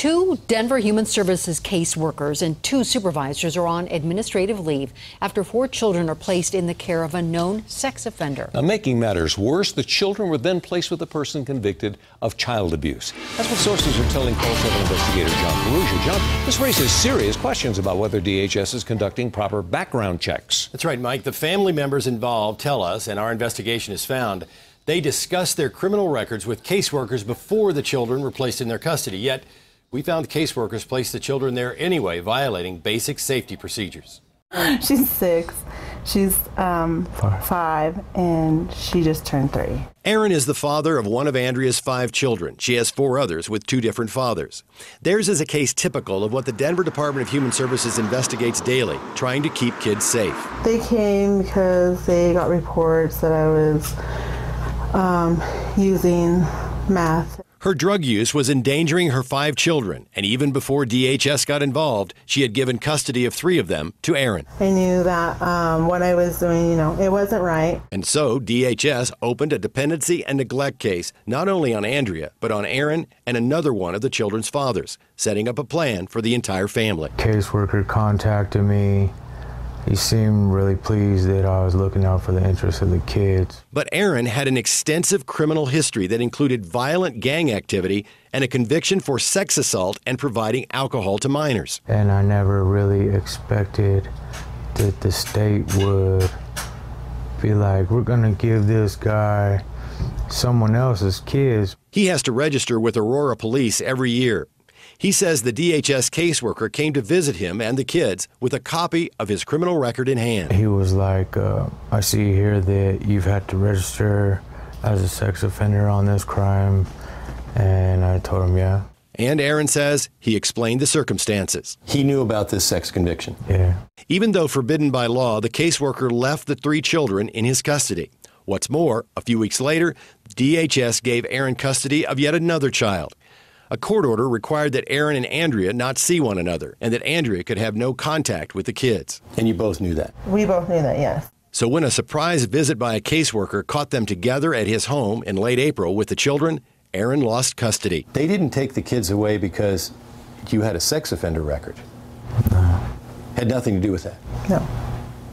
Two Denver Human Services caseworkers and two supervisors are on administrative leave after 4 children are placed in the care of a known sex offender. Now, making matters worse, the children were then placed with a person convicted of child abuse. That's what sources are telling Call 7 investigator John Ferrugia. John, this raises serious questions about whether DHS is conducting proper background checks. That's right, Mike. The family members involved tell us, and our investigation has found, they discussed their criminal records with caseworkers before the children were placed in their custody. Yet, we found caseworkers placed the children there anyway, violating basic safety procedures. She's 6, she's 5, and she just turned 3. Aaron is the father of one of Andrea's 5 children. She has 4 others with 2 different fathers. Theirs is a case typical of what the Denver Department of Human Services investigates daily, trying to keep kids safe. They came because they got reports that I was using meth. Her drug use was endangering her 5 children, and even before DHS got involved, she had given custody of 3 of them to Aaron. I knew that what I was doing, it wasn't right. And so DHS opened a dependency and neglect case, not only on Andrea, but on Aaron and another one of the children's fathers, setting up a plan for the entire family. Caseworker contacted me. He seemed really pleased that I was looking out for the interests of the kids. But Aaron had an extensive criminal history that included violent gang activity and a conviction for sex assault and providing alcohol to minors. And I never really expected that the state would be like, we're going to give this guy someone else's kids. He has to register with Aurora Police every year. He says the DHS caseworker came to visit him and the kids with a copy of his criminal record in hand. He was like, I see here that you've had to register as a sex offender on this crime. And I told him, yeah. And Aaron says he explained the circumstances. He knew about this sex conviction. Yeah. Even though forbidden by law, the caseworker left the 3 children in his custody. What's more, a few weeks later, DHS gave Aaron custody of yet another child. A court order required that Aaron and Andrea not see one another and that Andrea could have no contact with the kids. And you both knew that? We both knew that, yes. So when a surprise visit by a caseworker caught them together at his home in late April with the children, Aaron lost custody. They didn't take the kids away because you had a sex offender record? No. Had nothing to do with that? No.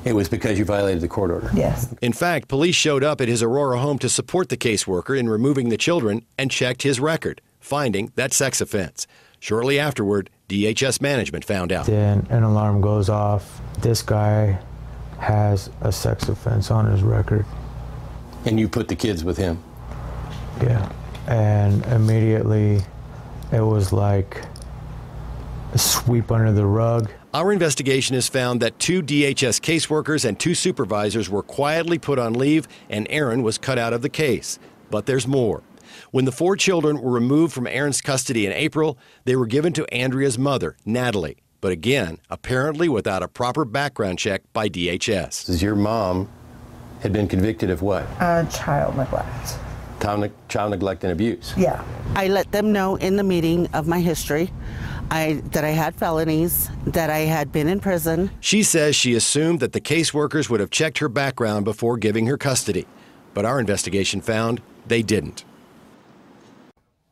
It was because you violated the court order? Yes. In fact, police showed up at his Aurora home to support the caseworker in removing the children and checked his record, finding that sex offense. Shortly afterward, DHS management found out. Then an alarm goes off. This guy has a sex offense on his record. And you put the kids with him? Yeah. And immediately it was like a sweep under the rug. Our investigation has found that 2 DHS caseworkers and 2 supervisors were quietly put on leave and Aaron was cut out of the case. But there's more. When the 4 children were removed from Aaron's custody in April, they were given to Andrea's mother, Natalie. But again, apparently without a proper background check by DHS. Your mom had been convicted of what? Child neglect. Child neglect and abuse? Yeah. I let them know in the meeting of my history that I had felonies, that I had been in prison. She says she assumed that the caseworkers would have checked her background before giving her custody. But our investigation found they didn't.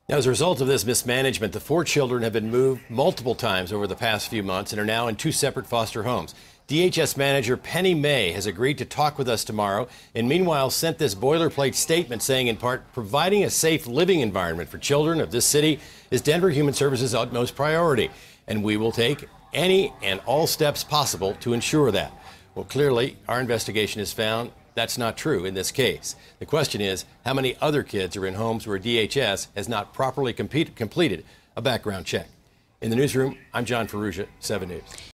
Now, as a result of this mismanagement, the 4 children have been moved multiple times over the past few months and are now in 2 separate foster homes. DHS manager Penny May has agreed to talk with us tomorrow and meanwhile sent this boilerplate statement saying, in part, providing a safe living environment for children of this city is Denver Human Services' utmost priority, and we will take any and all steps possible to ensure that. Well, clearly, our investigation has found that's not true in this case. The question is, how many other kids are in homes where DHS has not properly completed a background check? In the newsroom, I'm John Ferrugia, 7 News.